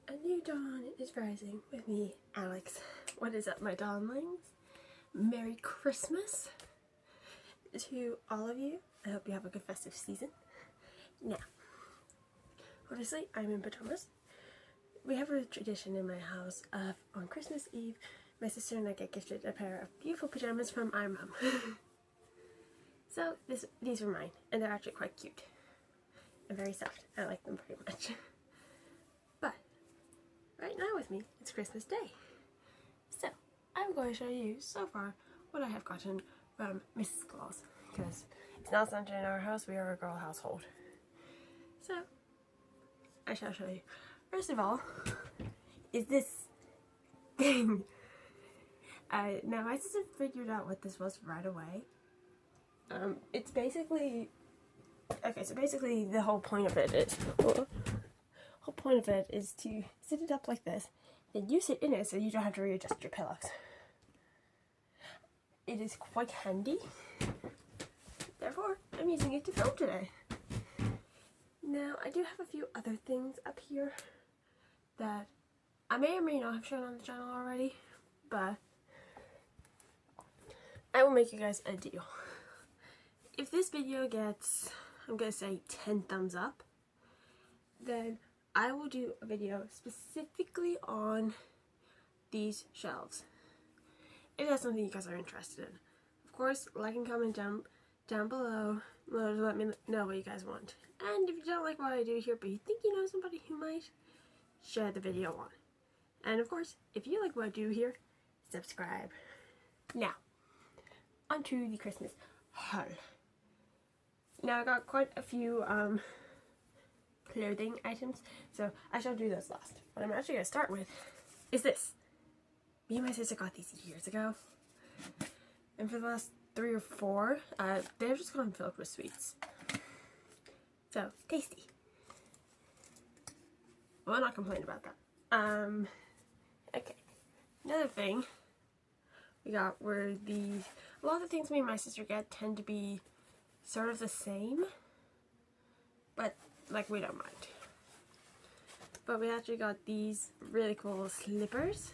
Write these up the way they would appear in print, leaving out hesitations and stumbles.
A new dawn is rising with me, Alex. What is up, my dawnlings? Merry Christmas to all of you. I hope you have a good festive season. Now, obviously, I'm in pajamas. We have a tradition in my house of on Christmas Eve, my sister and I get gifted a pair of beautiful pajamas from our mom. So these are mine, and they're actually quite cute and very soft. I like them very much. But right now with me, it's Christmas Day. So I'm going to show you so far what I have gotten from Mrs. Claus, because it's not Santa in our house, we are a girl household. So I shall show you. First of all, is this thing. Now my sister figured out what this was right away. It's basically, okay, so basically the whole point of it is to sit it up like this, then you sit in it so you don't have to readjust your pillows. It is quite handy, therefore I'm using it to film today. Now I do have a few other things up here that I may or may not have shown on the channel already, but I will make you guys a deal. If this video gets, I'm gonna say 10 thumbs up, then I will do a video specifically on these shelves, if that's something you guys are interested in. Of course, like and comment down below to let me know what you guys want. And if you don't like what I do here, but you think you know somebody who might, share the video on. And of course, if you like what I do here, subscribe. Now, onto the Christmas haul. Now I got quite a few clothing items, so I shall do those last. What I'm actually going to start with is this. Me and my sister got these years ago, and for the last 3 or 4, they've just gone filled with sweets. So, tasty. Well, I'm not complaining about that. Okay. Another thing we got were these. A lot of the things me and my sister get tend to be sort of the same, but like we don't mind. But we actually got these really cool slippers.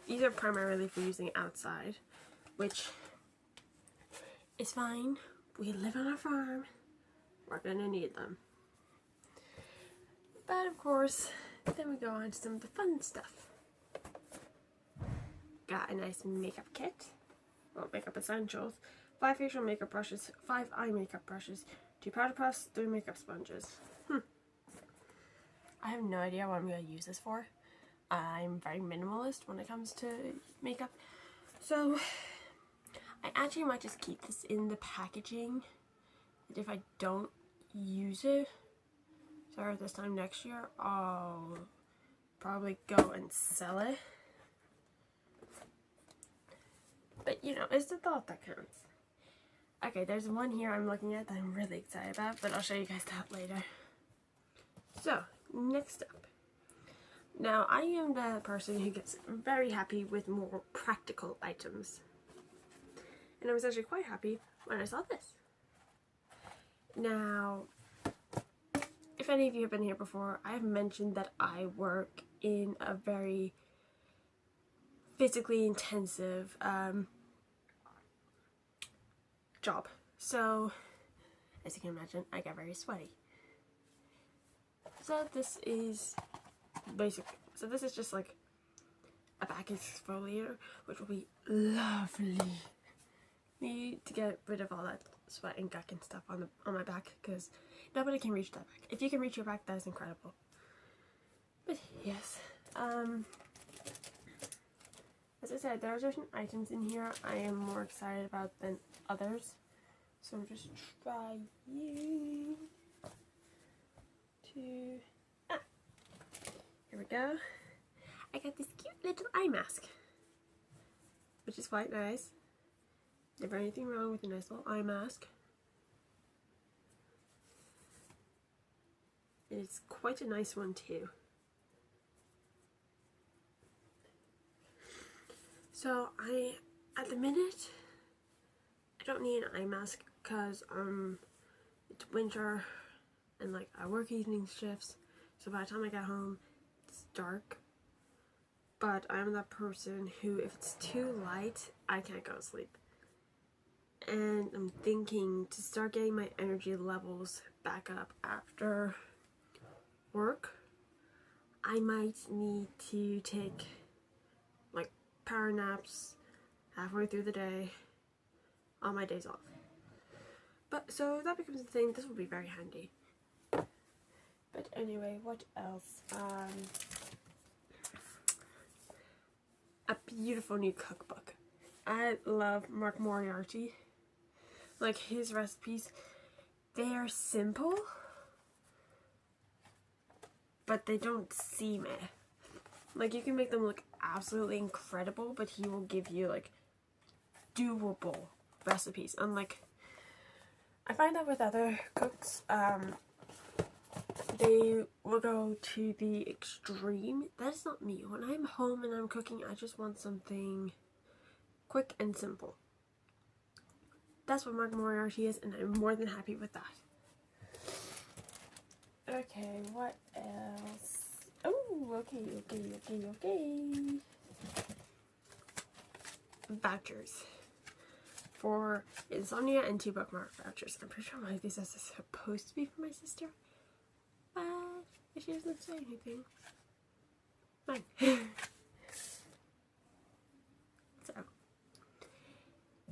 These are primarily for using outside, which is fine. We live on a farm. We're gonna need them. But of course, then we go on to some of the fun stuff. Got a nice makeup kit. Well, makeup essentials. 5 facial makeup brushes, 5 eye makeup brushes, 2 powder puffs, 3 makeup sponges. I have no idea what I'm going to use this for. I'm very minimalist when it comes to makeup. So, I actually might just keep this in the packaging. And if I don't use it, sorry, this time next year, I'll probably go and sell it. But you know, it's the thought that counts. Okay, there's one here I'm looking at that I'm really excited about, but I'll show you guys that later. So, next up. Now, I am the person who gets very happy with more practical items. And I was actually quite happy when I saw this. Now, if any of you have been here before, I have mentioned that I work in a very physically intensive job. So, as you can imagine, I get very sweaty. So this is this is just like a back exfoliator, which will be lovely. Need to get rid of all that sweat and gunk and stuff on my back, because nobody can reach that back. If you can reach your back, that is incredible. But yes, as I said, there are certain items in here I am more excited about than others. So I'm just trying to... here we go. I got this cute little eye mask, which is quite nice. Never anything wrong with a nice little eye mask. It's quite a nice one too. So at the minute, I don't need an eye mask because it's winter and like I work evening shifts, so by the time I get home it's dark, but I'm that person who, if it's too light, I can't go to sleep. And I'm thinking to start getting my energy levels back up after work, I might need to take like power naps halfway through the day on my days off. But so if that becomes a thing, this will be very handy. But anyway, what else? A beautiful new cookbook. I love Mark Moriarty. Like, his recipes, they are simple, but they don't seem it. Like, you can make them look absolutely incredible, but he will give you, like, doable recipes. Unlike, I find that with other cooks, they will go to the extreme. That's not me. When I'm home and I'm cooking, I just want something quick and simple. That's what Mark Moriarty is, and I'm more than happy with that. Okay, what else? Oh, okay. Vouchers for Insomnia and 2 bookmark vouchers. I'm pretty sure one of these is supposed to be for my sister, but if she doesn't say anything, fine. So,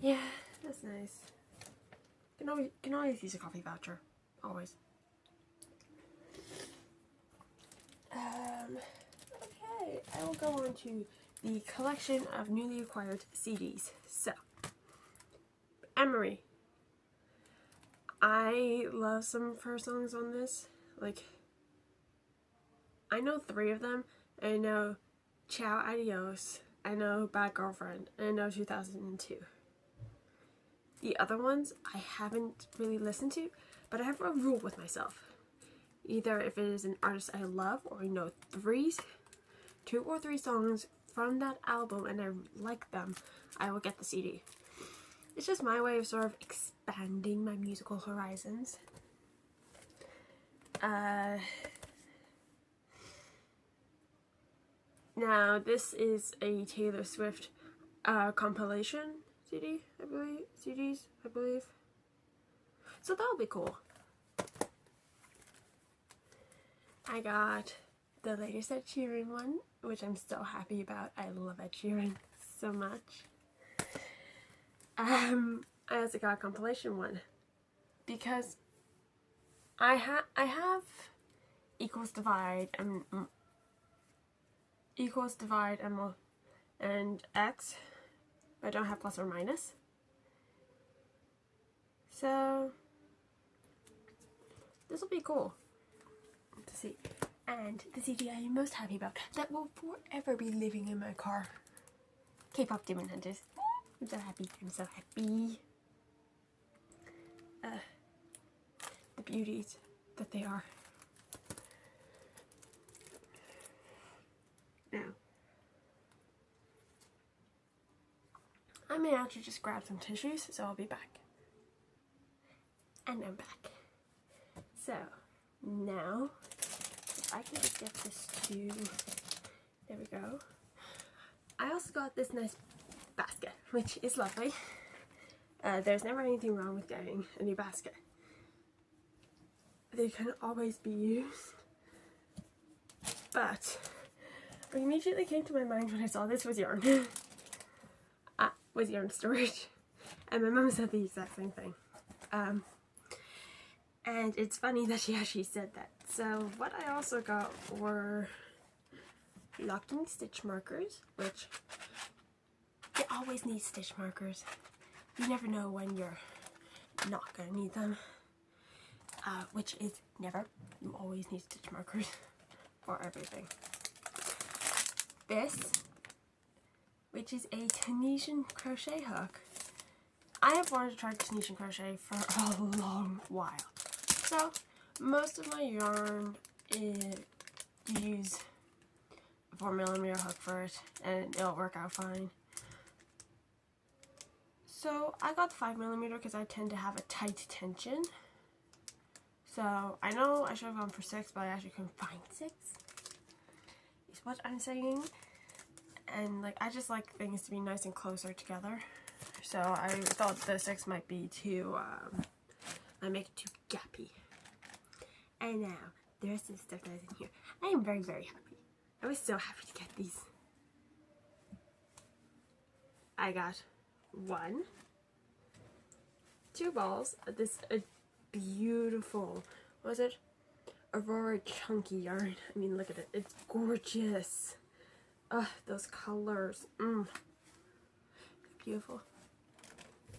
yeah, that's nice. Can always use a coffee voucher, always. Okay, I will go on to the collection of newly acquired CDs. So, Emery. I love some of her songs on this. Like, I know 3 of them. I know Ciao Adios, I know Bad Girlfriend, and I know 2002. The other ones I haven't really listened to, but I have a rule with myself. Either if it is an artist I love, or I know 2 or 3 songs from that album and I like them, I will get the CD. It's just my way of sort of expanding my musical horizons. Now this is a Taylor Swift compilation CD, CDs, I believe. So that'll be cool. I got the latest Ed Sheeran one, which I'm so happy about. I love Ed Sheeran so much. I also got a compilation one because I have Equals Divide and X, but I don't have plus or minus. So this will be cool to see. And the CD I am most happy about, that will forever be living in my car, K-pop Demon Hunters. I'm so happy. The beauties that they are. Now, I may actually just grab some tissues, so I'll be back. And I'm back. So, now, if I can just get this to, there we go. I also got this nice basket, which is lovely. There's never anything wrong with getting a new basket. They can always be used. But what immediately came to my mind when I saw this was yarn. Was yarn storage. And my mom said the exact same thing. And it's funny that she actually said that. So what I also got were locking stitch markers, which you always need stitch markers. You never know when you're not going to need them. Which is never. You always need stitch markers for everything. This, which is a Tunisian crochet hook. I have wanted to try Tunisian crochet for a long while. So, most of my yarn use a 4mm hook for it, and it'll work out fine. So, I got the 5mm because I tend to have a tight tension. So, I know I should have gone for 6, but I actually couldn't find 6. what I'm saying. And like, I just like things to be nice and closer together. So I thought the 6 might be too, I make it too gappy. And now, the rest of the stuff that is in here. I am very, very happy. I was so happy to get these. I got 1, 2 balls of this beautiful, what was it? Aurora chunky yarn. I mean, look at it. It's gorgeous. Ugh, those colors. Beautiful.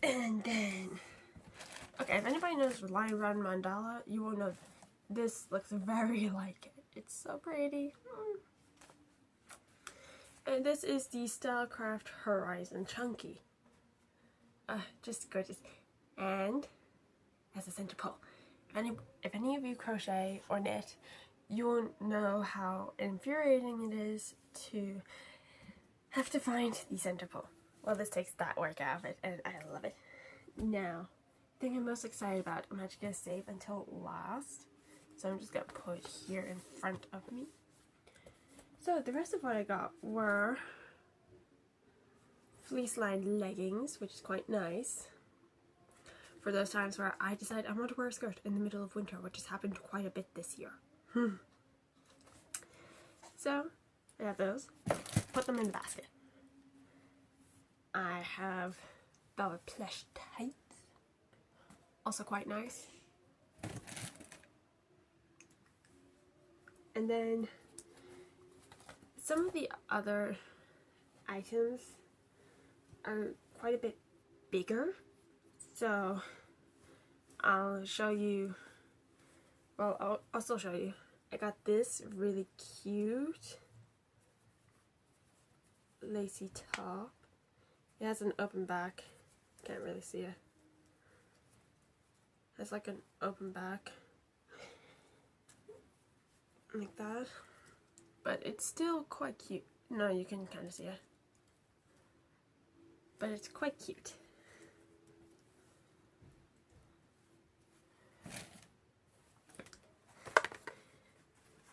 And then, okay, if anybody knows Line Run Mandala, you will know this looks very like it. It's so pretty. And this is the Stylecraft Horizon Chunky. Just gorgeous. And as a center pole. If any of you crochet or knit, you will know how infuriating it is to have to find the center pole. Well, this takes that work out of it, and I love it. Now, the thing I'm most excited about, I'm actually going to save until last. So I'm just going to put it here in front of me. So the rest of what I got were fleece-lined leggings, which is quite nice. For those times where I decide I want to wear a skirt in the middle of winter, which has happened quite a bit this year. So, I have those. Put them in the basket. I have velvet plush tights. Also quite nice. And then, some of the other items are quite a bit bigger. So, I'll show you, well, I'll still show you. I got this really cute lacy top. It has an open back. Can't really see it. It has like an open back. Like that. But it's still quite cute. No, you can kind of see it. But it's quite cute.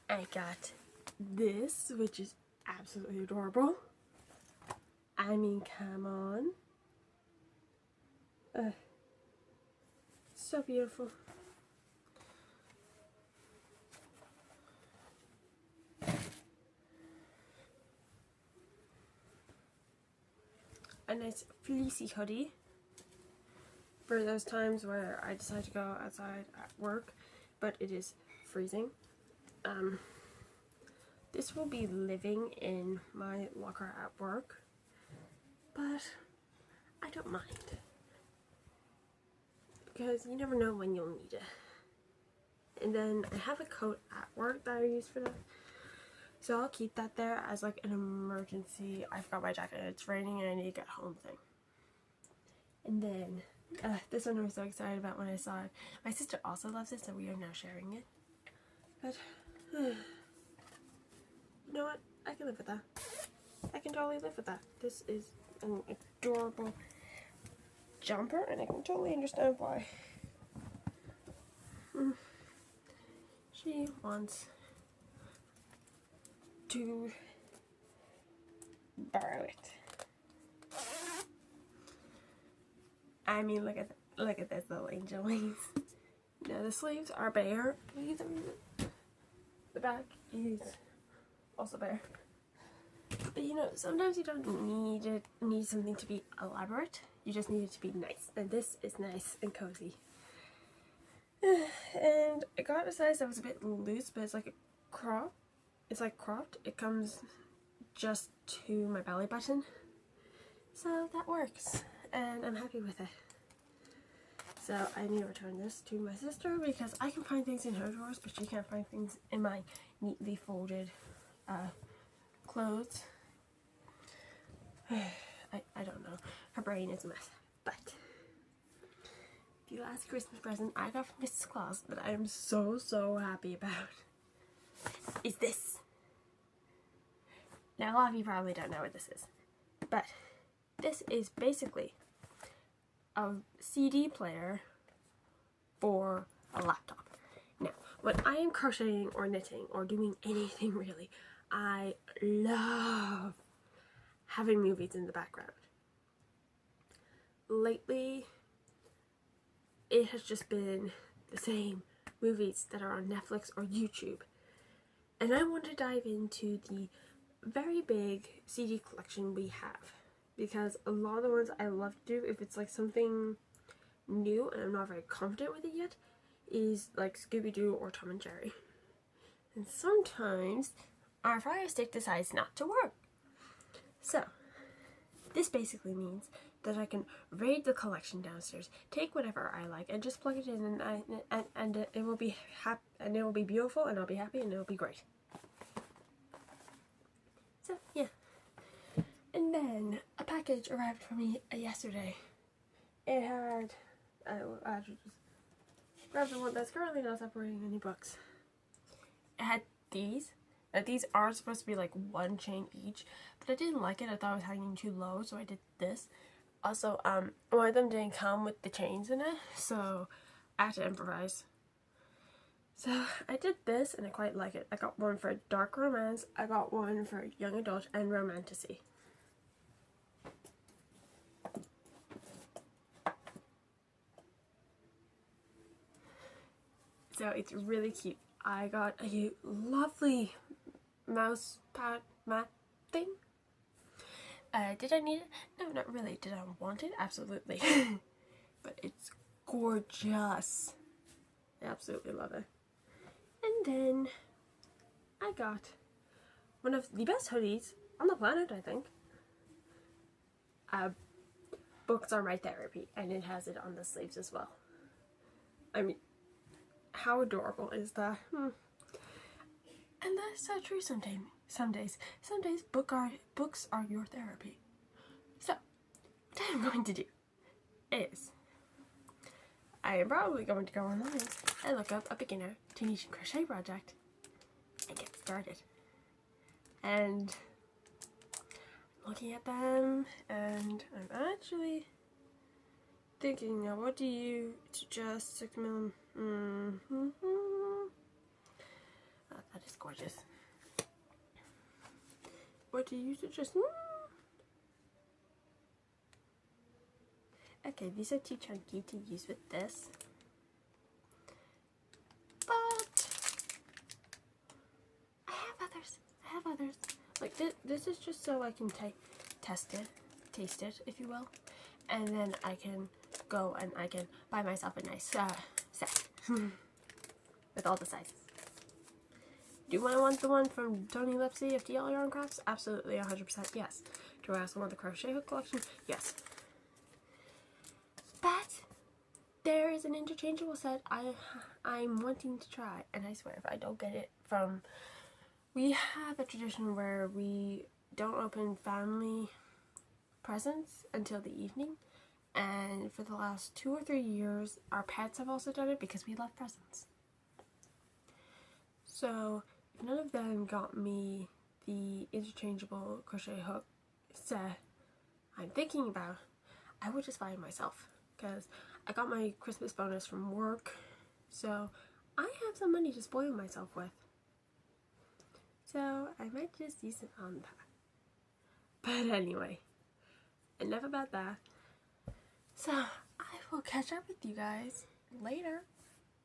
I got this, which is absolutely adorable. I mean, come on. So beautiful. A nice fleecy hoodie for those times where I decide to go outside at work, but it is freezing. This will be living in my locker at work, but I don't mind because you never know when you'll need it. And then I have a coat at work that I use for that, so I'll keep that there as like an emergency. I forgot my jacket, it's raining and I need to get home thing. And then this one I'm so excited about when I saw it. My sister also loves it, so we are now sharing it. But you know what? I can live with that. I can totally live with that. This is an adorable jumper, and I can totally understand why. She wants to borrow it. I mean, look at this little angel wings. Now the sleeves are bare. The back is also bare. But you know, sometimes you don't need something to be elaborate. You just need it to be nice. And this is nice and cozy. And I got a size that was a bit loose, but it's like a crop. It's like cropped. It comes just to my belly button. So that works. And I'm happy with it. So I need to return this to my sister because I can find things in her drawers, but she can't find things in my neatly folded clothes. I don't know. Her brain is a mess. But the last Christmas present I got from Mrs. Claus that I am so happy about is this. Now a lot of you probably don't know what this is, but this is basically a CD player for a laptop. Now, when I am crocheting or knitting or doing anything really, I love having movies in the background. Lately, it has just been the same movies that are on Netflix or YouTube. And I want to dive into the very big CD collection we have. Because a lot of the ones I love to do, if it's like something new and I'm not very confident with it yet, is like Scooby-Doo or Tom and Jerry. And sometimes our Fire Stick decides not to work. So, this basically means that I can raid the collection downstairs, take whatever I like, and just plug it in, and it will be and it will be beautiful, and I'll be happy, and it will be great. So yeah. And then a package arrived for me yesterday. It had I just grabbed the one that's currently not separating any books. It had these. Now these are supposed to be like one chain each, but I didn't like it. I thought it was hanging too low, so I did this. Also, one of them didn't come with the chains in it, so I had to improvise. So I did this, and I quite like it. I got one for dark romance, I got one for young adult, and romantasy. So it's really cute. I got a lovely mouse pad mat thing. Did I need it? No, not really. Did I want it? Absolutely. But it's gorgeous. I absolutely love it. And then I got one of the best hoodies on the planet, I think. Books are my therapy, and it has it on the sleeves as well. I mean, how adorable is that? And that's so true sometimes. Some days books are your therapy. So, what I'm going to do is I am probably going to go online and look up a beginner Tunisian crochet project and get started. And I'm looking at them, and I'm actually thinking, now what do you suggest? 6 mil. Oh, that is gorgeous. What do you suggest? Okay, these are too chunky to use with this. But I have others. Like this is just so I can taste it, if you will. And then I can go and I can buy myself a nice set with all the sizes. Do I want the one from Tony Lipsy of DL Yarn Crafts? Absolutely, 100% yes. Do I also want the crochet hook collection? Yes. But there is an interchangeable set I'm wanting to try, and I swear if I don't get it from... We have a tradition where we don't open family presents until the evening, and for the last 2 or 3 years our pets have also done it because we love presents. So if none of them got me the interchangeable crochet hook set I'm thinking about, I would just buy it myself, because I got my Christmas bonus from work, so I have some money to spoil myself with. So I might just use it on that. But anyway, enough about that. So I will catch up with you guys later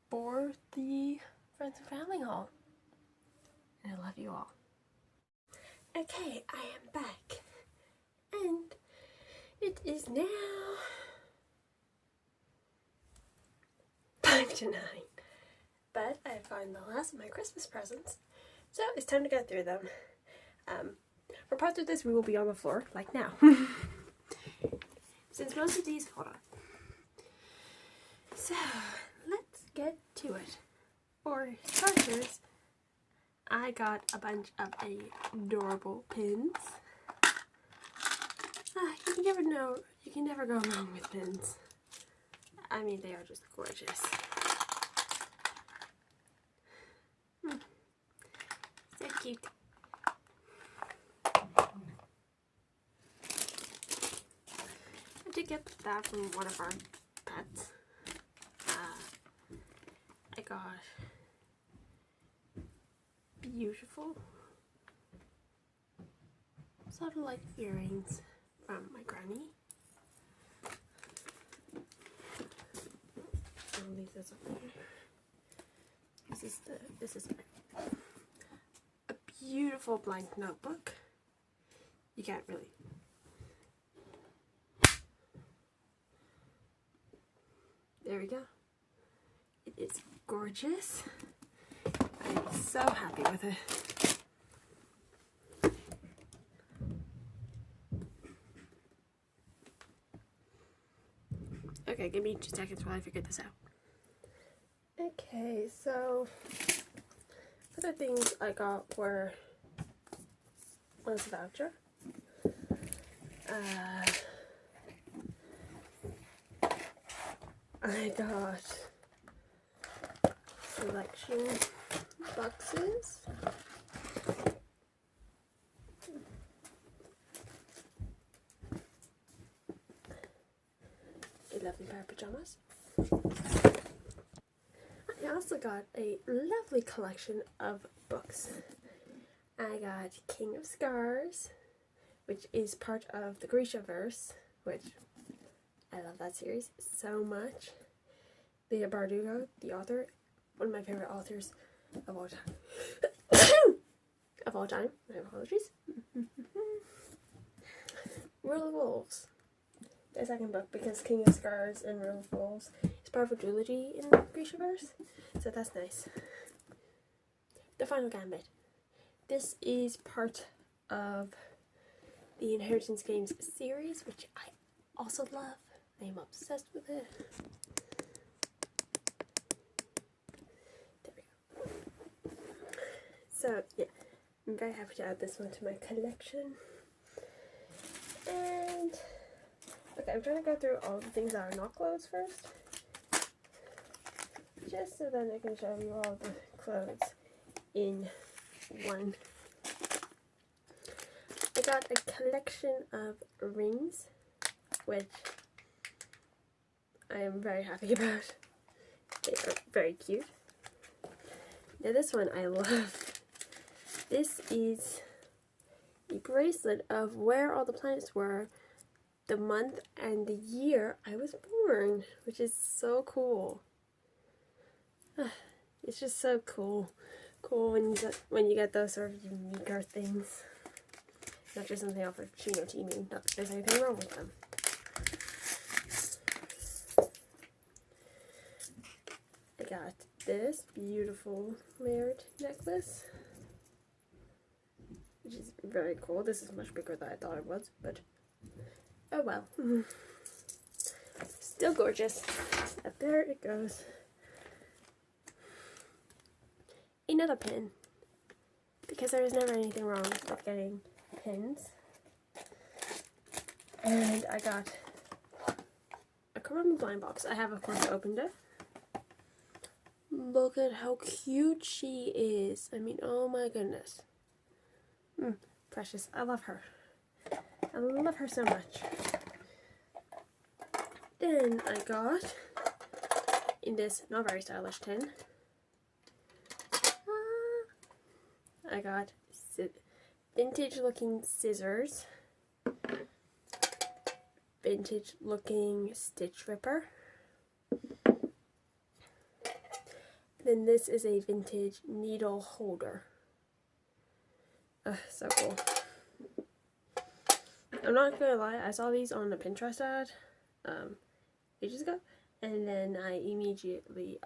for the Friends and Family haul. And I love you all. Okay, I am back. And it is now 5 to 9. But I have gotten the last of my Christmas presents, so it's time to go through them. For parts of this, we will be on the floor, like now. Since most of these, hold on. So, let's get to it. For starters, I got a bunch of adorable pins. You can never go wrong with pins. I mean, they are just gorgeous. So cute. I did get that from one of our pets. I got beautiful also have like earrings from my granny. I'll leave this up there. This is a beautiful blank notebook. You can't really. There we go. It is gorgeous. I'm so happy with it. Okay, give me 2 seconds while I figure this out. Okay, so other things I got was a voucher. I got selection boxes. A lovely pair of pajamas. I also got a lovely collection of books. I got King of Scars, which is part of the Grishaverse, which I love that series so much. Leah Bardugo, the author, one of my favorite authors of all time. Of all time, my apologies. Rule of Wolves, the second book, because King of Scars and Rule of Wolves is part of a trilogy in the Grishaverse, so that's nice. The Final Gambit. This is part of the Inheritance Games series, which I also love. I am obsessed with it. There we go. So, yeah, I'm very happy to add this one to my collection. And, okay, I'm trying to go through all the things that are not clothes first. Just so then I can show you all the clothes in one. I got a collection of rings, which I am very happy about. They are very cute. Now this one I love. This is a bracelet of where all the planets were, the month and the year I was born, which is so cool. It's just so cool. Cool when you get those sort of unique things. Not just something off of Chino Timu. Not that there's anything wrong with them. I got this beautiful layered necklace, which is very cool. This is much bigger than I thought it was, but oh well. Still gorgeous. Up there it goes. Another pin, because there is never anything wrong with getting pins. And I got a Kurama blind box. I have, of course, opened it. Look at how cute she is. I mean, oh my goodness. Precious. I love her. I love her so much. Then I got, in this not very stylish tin, I got vintage looking scissors, vintage looking stitch ripper. Then this is a vintage needle holder. So cool. I'm not gonna lie, I saw these on a Pinterest ad ages ago, and then I immediately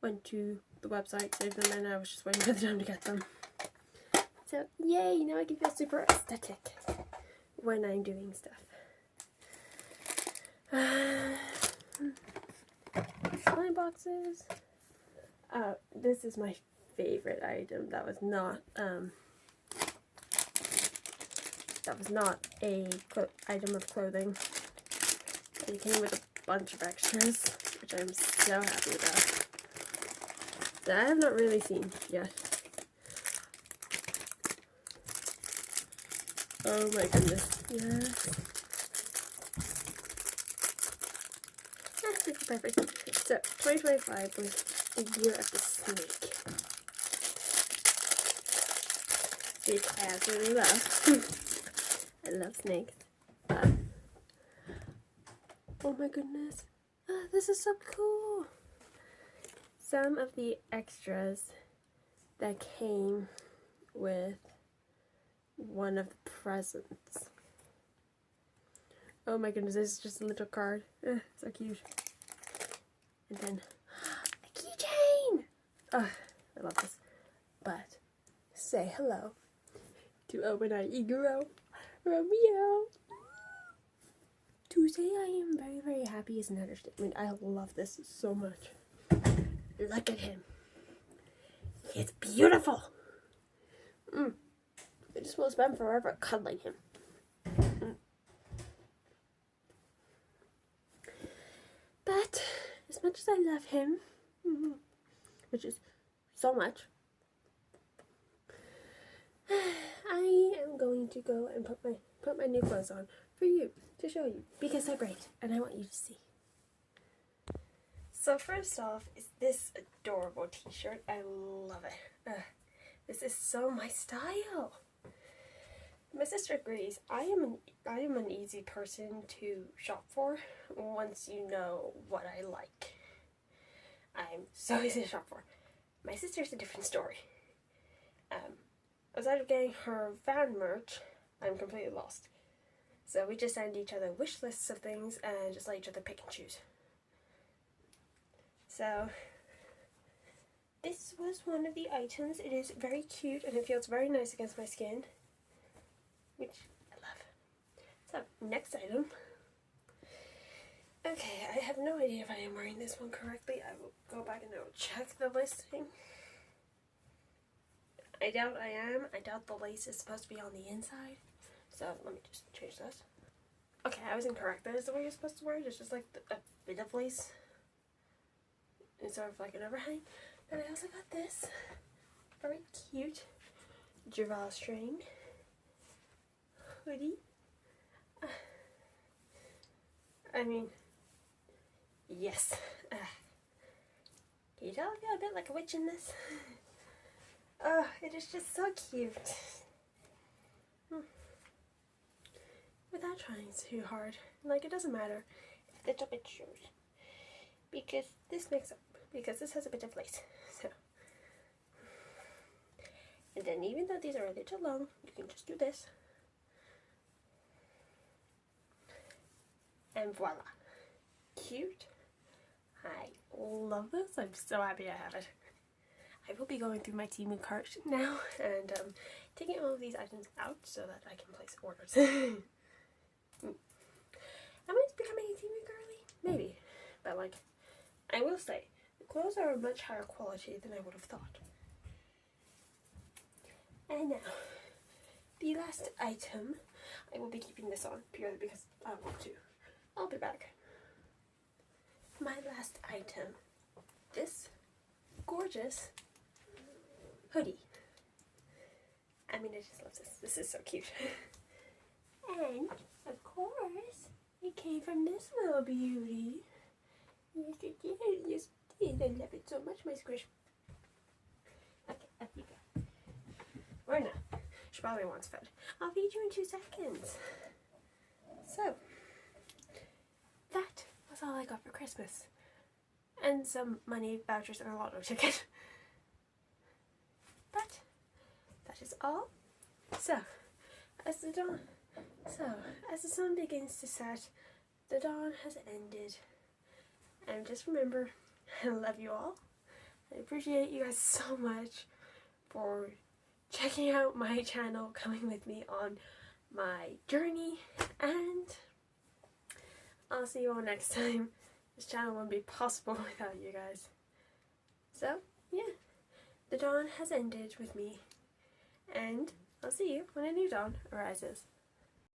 went to the website, saved them, and I was just waiting for the time to get them. So yay, now I can feel super aesthetic when I'm doing stuff. Slime boxes. This is my favorite item. That was not a item of clothing. It came with a bunch of extras, which I'm so happy about. That I have not really seen yet. Oh my goodness, yes. That's perfect. So, 2025 was the year of the snake. Which, as we love. I love snakes. Oh my goodness. This is so cool. Some of the extras that came with one of the presents. Oh my goodness, this is just a little card. So cute. And then a keychain! I love this. But say hello to overnight Igoro Romeo. To say I am very, very happy is an understatement. I love this so much. Look at him. He's beautiful. I just will spend forever cuddling him. But as much as I love him, which is so much, I am going to go and put my new clothes on for you to show you because they're great and I want you to see. So first off is this adorable t-shirt. I love it. This is so my style. My sister agrees. I am an easy person to shop for once you know what I like. I'm so easy to shop for. My sister's a different story. Aside of getting her fan merch, I'm completely lost. So we just send each other wish lists of things and just let each other pick and choose. So this was one of the items. It is very cute and it feels very nice against my skin, which I love. So next item. Okay, I have no idea if I am wearing this one correctly. I will go back and I will check the listing. I doubt I am. I doubt the lace is supposed to be on the inside. So let me just change this. Okay, I was incorrect. That is the way you're supposed to wear it. It's just like a bit of lace. It's sort of like an overhang. Then I also got this very cute drawstring hoodie. I mean, yes. Can you tell I feel a bit like a witch in this? Oh, it is just so cute. Without trying too hard. Like, it doesn't matter if the top bit shows. Because this makes up. Because this has a bit of lace. So. And then even though these are a little long, you can just do this. And voila. Cute. I love this. I'm so happy I have it. I will be going through my Temu cart now and taking all of these items out so that I can place orders. Am I becoming a Temu girly? Maybe. But like, I will say, the clothes are of much higher quality than I would have thought. And now, the last item, I will be keeping this on purely because I want to. I'll be back. My last item, this gorgeous hoodie. I mean, I just love this. This is so cute. And, of course, it came from this little beauty. Yes, it did. Yes, it did. I love it so much, my squish. Okay, up you go. Or not. She probably wants fed. I'll feed you in 2 seconds. So, that was all I got for Christmas. And some money, vouchers, and a lotto ticket. But that is all. So as the sun begins to set, the dawn has ended. And just remember, I love you all. I appreciate you guys so much for checking out my channel, coming with me on my journey, and I'll see you all next time. This channel wouldn't be possible without you guys. So, yeah. The dawn has ended with me, and I'll see you when a new dawn arises.